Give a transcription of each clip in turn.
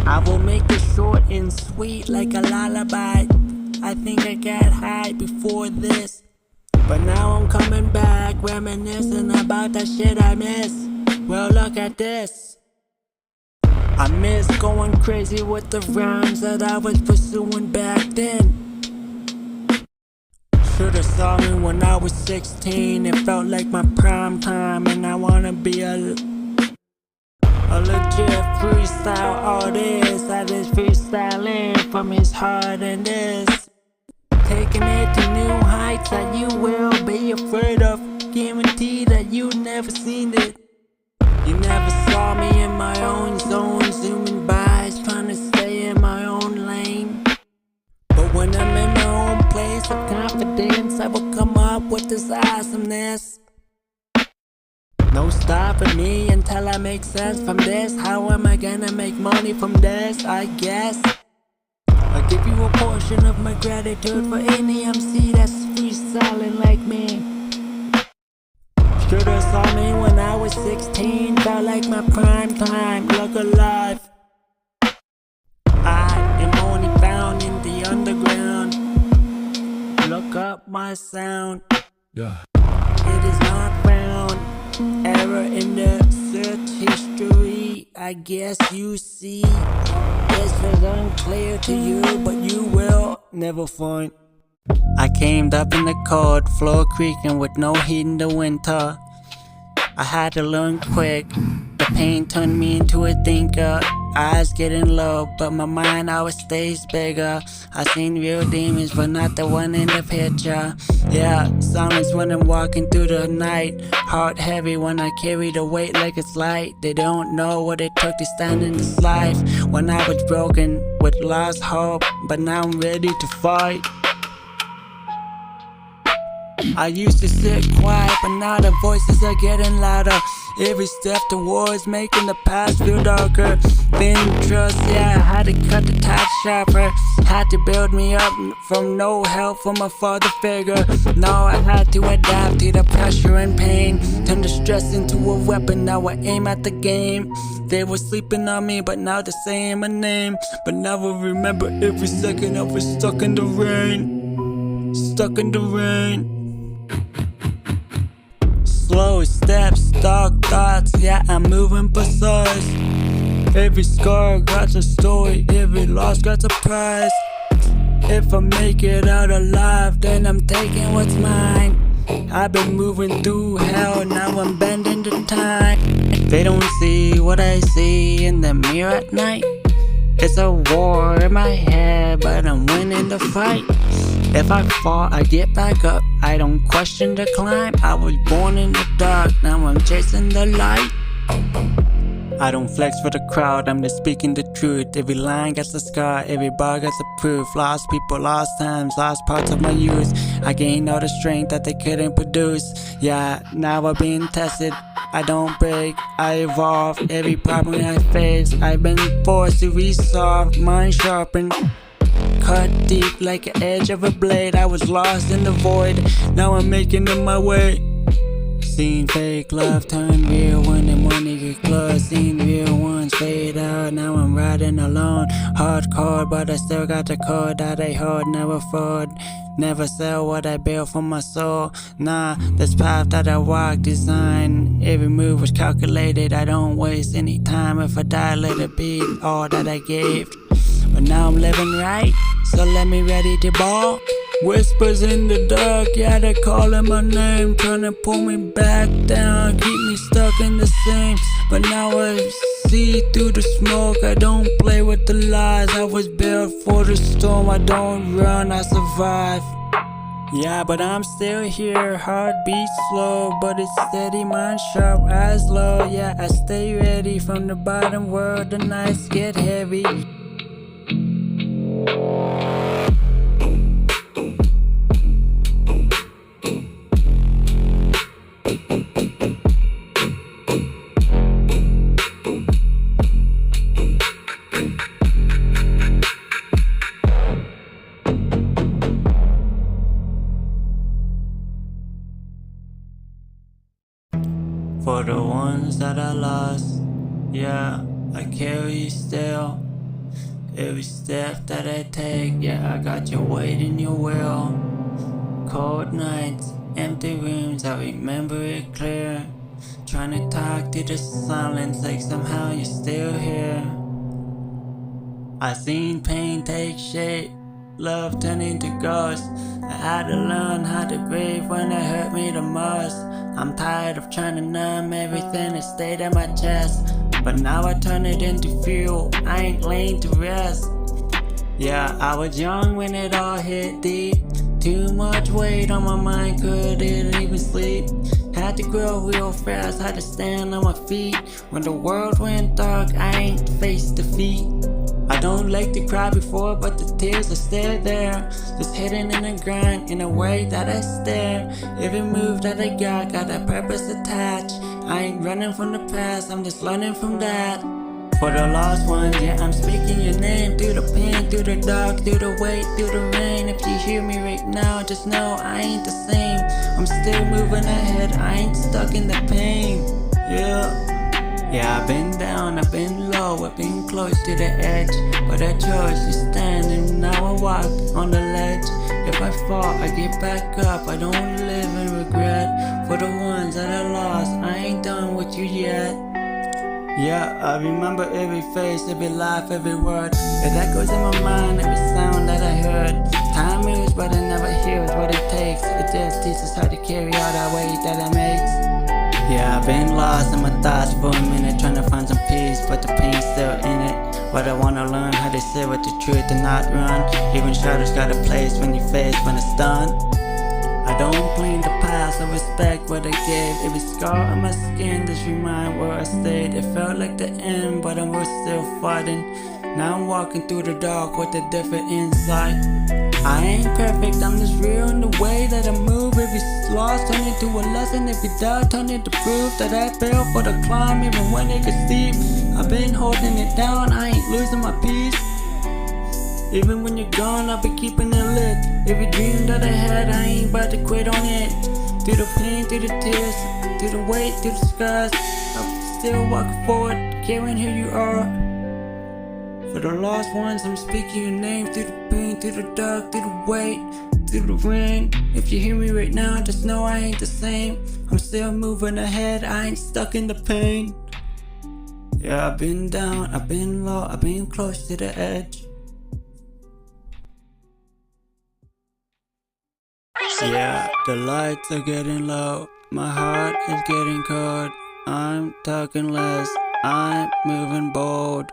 I will make it short and sweet like a lullaby. I think I got high before this, but now I'm coming back, reminiscing about that shit I miss. Well, look at this. I miss going crazy with the rhymes that I was pursuing back then. Should've saw me when I was 16. It felt like my prime time, and I wanna be a legit freestyle artist. I just freestyling from his heart, and this taking it to new heights that you will be afraid of. Guarantee that you never seen it. You never saw me in my own zone, zooming by, trying to stay in my own lane. But when I'm in my own place of confidence, I will come up with this awesomeness. No stopping me until I make sense from this. How am I gonna make money from this? I guess I'll give you a portion of my gratitude for any MC that's freestyling like me. Should've saw me when I was 16. Felt like my prime time. Look alive. I am only found in the underground. Look up my sound. Yeah. It is not found. Error in the search history. I guess you see. This was unclear to you, but you will never find. I came up in the cold, floor creaking with no heat in the winter. I had to learn quick. The pain turned me into a thinker. Eyes getting low, but my mind always stays bigger. I seen real demons, but not the one in the picture. Yeah, silence when I'm walking through the night. Heart heavy when I carry the weight like it's light. They don't know what it took to stand in this life. When I was broken with lost hope, but now I'm ready to fight. I used to sit quiet, but now the voices are getting louder. Every step towards making the past feel darker. Thin trust, yeah, I had to cut the top sharper. Had to build me up from no help from a father figure. Now I had to adapt to the pressure and pain. Turn the stress into a weapon, now I aim at the game. They were sleeping on me, but now they're saying my name. But now I remember every second I was stuck in the rain. Stuck in the rain. Slow steps, dark thoughts, yeah, I'm moving precise. Every scar got a story, every loss got a prize. If I make it out alive, then I'm taking what's mine. I've been moving through hell, now I'm bending the time. They don't see what I see in the mirror at night. It's a war in my head, but I'm winning the fight. If I fall, I get back up. I don't question the climb. I was born in the dark, now I'm chasing the light. I don't flex for the crowd, I'm just speaking the truth. Every line gets a scar, every bar gets a proof. Lost people, lost times, lost parts of my youth. I gained all the strength that they couldn't produce. Yeah, now I'm being tested. I don't break, I evolve. Every problem I face, I've been forced to resolve. Mind sharpened, cut deep like the edge of a blade. I was lost in the void, now I'm making it my way. Seen fake love turn real when the money get close. Seen real ones fade out, now I'm riding alone. Hardcore, but I still got the core that I hold. Never fraud, never sell what I built for my soul. Nah, this path that I walk, design. Every move was calculated, I don't waste any time. If I die, let it be all that I gave. But now I'm living right, so let me ready to ball. Whispers in the dark, yeah, they're calling my name, trying to pull me back down, keep me stuck in the same. But now I see through the smoke, I don't play with the lies. I was built for the storm, I don't run, I survive. Yeah, but I'm still here, heart beats slow, but it's steady, mind sharp, eyes low. Yeah, I stay ready from the bottom where the nights get heavy. For the ones that I lost, yeah, I carry still. Every step that I take, yeah, I got your weight in your will. Cold nights, empty rooms, I remember it clear. Trying to talk to the silence like somehow you're still here. I seen pain take shape, love turn into ghosts. I had to learn how to breathe when it hurt me the most. I'm tired of trying to numb everything that stayed in my chest, but now I turn it into fuel, I ain't laying to rest. Yeah, I was young when it all hit deep. Too much weight on my mind, couldn't even sleep. Had to grow real fast, had to stand on my feet. When the world went dark, I ain't faced defeat. I don't like to cry before, but the tears are still there. Just hidden in the grind, in a way that I stare. Every move that I got a purpose attached. I ain't running from the past, I'm just learning from that. For the lost ones, yeah, I'm speaking your name. Through the pain, through the dark, through the weight, through the rain. If you hear me right now, just know I ain't the same. I'm still moving ahead, I ain't stuck in the pain. Yeah, I've been down, I've been low, I've been close to the edge, but I chose to stand and now I walk on the ledge. If I fall, I get back up, I don't live in regret. For the ones that I lost, I ain't done with you yet. Yeah, I remember every face, every laugh, every word. It echoes in my mind, every sound that I heard. Time moves, but it never hears what it takes. It just teaches how to carry out that weight that it makes. Yeah, I've been lost in my thoughts for a minute, trying to find some peace, but the pain's still in it. But I wanna learn how to sit with the truth and not run. Even shadows got a place when you face when it's done. I don't blame the past, I respect what I gave. Every scar on my skin just remind where I stayed. It felt like the end, but I was still fighting. Now I'm walking through the dark with a different insight. I ain't perfect, I'm just real in the way that I move. Every loss turn into a lesson, every doubt turn into proof that I fell for the climb even when it gets steep. I've been holding it down, I ain't losing my peace. Even when you're gone, I'll be keeping it lit. Every dream that I had, I ain't about to quit on it. Through the pain, through the tears, through the weight, through the scars, I'm still walking forward, carrying who you are. For the lost ones, I'm speaking your name. Through the pain, through the dark, through the weight, through the rain. If you hear me right now, just know I ain't the same. I'm still moving ahead, I ain't stuck in the pain. Yeah, I've been down, I've been low, I've been close to the edge. Yeah, the lights are getting low, my heart is getting cold. I'm talking less, I'm moving bold.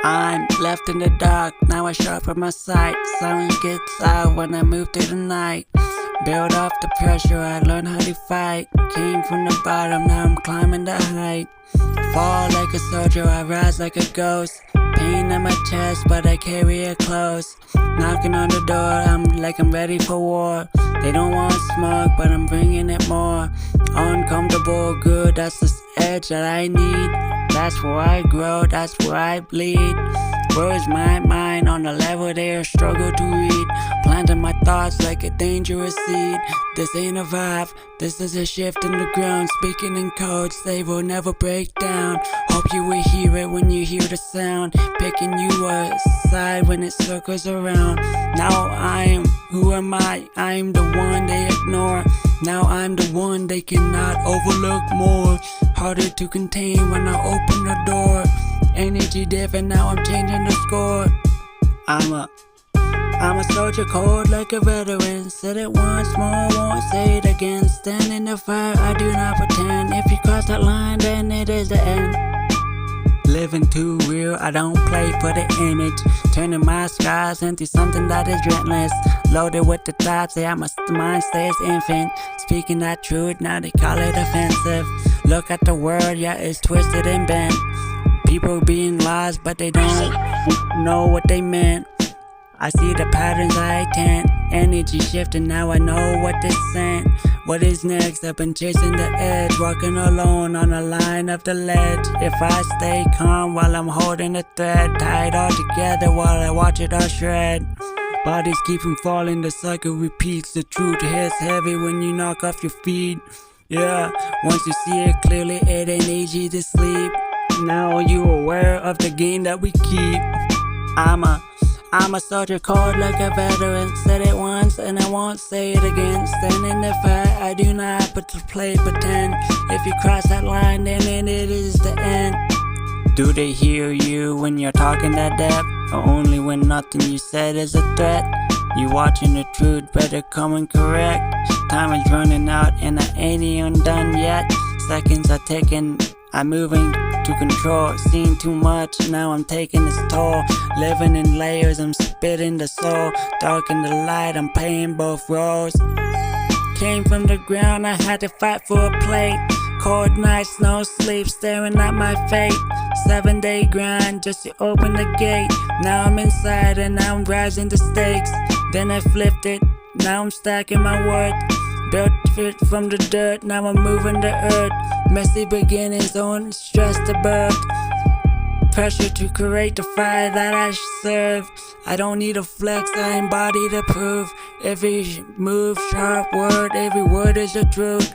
I'm left in the dark, now I sharpen my sight. Silence gets out when I move through the night. Build off the pressure, I learn how to fight. Came from the bottom, now I'm climbing the height. Fall like a soldier, I rise like a ghost. Pain in my chest, but I carry it close. Knocking on the door, I'm ready for war. They don't want smoke, but I'm bringing it more. Uncomfortable, good, that's the edge that I need. That's where I grow, that's where I bleed. Words my mind on a level they are struggle to read. Planting my thoughts like a dangerous seed. This ain't a vibe, this is a shift in the ground. Speaking in codes, they will never break down. Hope you will hear it when you hear the sound. Picking you aside when it circles around. Now who am I? I'm the one they ignore. Now I'm the one they cannot overlook more. Harder to contain when I open the door. Energy different, now I'm changing the score. I'm a soldier cold like a veteran. Said it once more, won't say it again. Stand in the fire, I do not pretend. If you cross that line, then it is the end. Living too real, I don't play for the image. Turning my skies into something that is relentless. Loaded with the thoughts, yeah, my mind stays infant. Speaking that truth, now they call it offensive. Look at the world, yeah, it's twisted and bent. People being lies, but they don't know what they meant. I see the patterns I can't. Energy shifting, now I know what this sent. What is next? I've been chasing the edge, walking alone on the line of the ledge. If I stay calm while I'm holding the thread, tied all together while I watch it all shred. Bodies keep from falling, the cycle repeats. The truth hits heavy when you knock off your feet. Yeah, once you see it clearly, it ain't easy to sleep. Now are you aware of the game that we keep? I'm a soldier called like a veteran. Said it once and I won't say it again. Stand in the fight, I do not play pretend. If you cross that line, then it is the end. Do they hear you when you're talking that depth? Or only when nothing you said is a threat? You watching the truth, better come and correct. Time is running out and I ain't even done yet. Seconds are ticking, I'm moving to control. Seen too much, now I'm taking its toll. Living in layers, I'm spitting the soul. Dark in the light, I'm playing both roles. Came from the ground, I had to fight for a plate. Cold nights, no sleep, staring at my fate. 7-day grind just to open the gate. Now I'm inside and now I'm rising the stakes. Then I flipped it, now I'm stacking my worth. Built fit from the dirt, now I'm moving the earth. Messy beginnings, don't stress the birth. Pressure to create the fire that I serve. I don't need a flex, I embody the proof. Every move, sharp word, every word is the truth.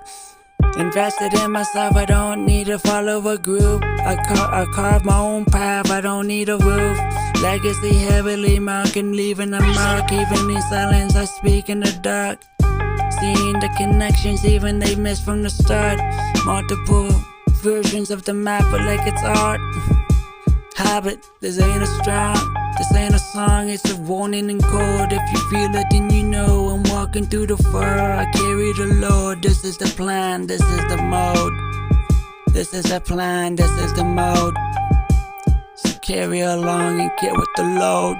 Invested in myself, I don't need to follow a group. I carve my own path, I don't need a roof. Legacy heavily marking, leaving a mark. Even in silence, I speak in the dark. Seeing the connections, even they missed from the start. Multiple versions of the map, but like it's art. Habit, this ain't a strong, this ain't a song, it's a warning and code. If you feel it, then you know I'm walking through the fire. I carry the load, this is the plan, this is the mode. This is the plan, this is the mode. So carry along and get with the load.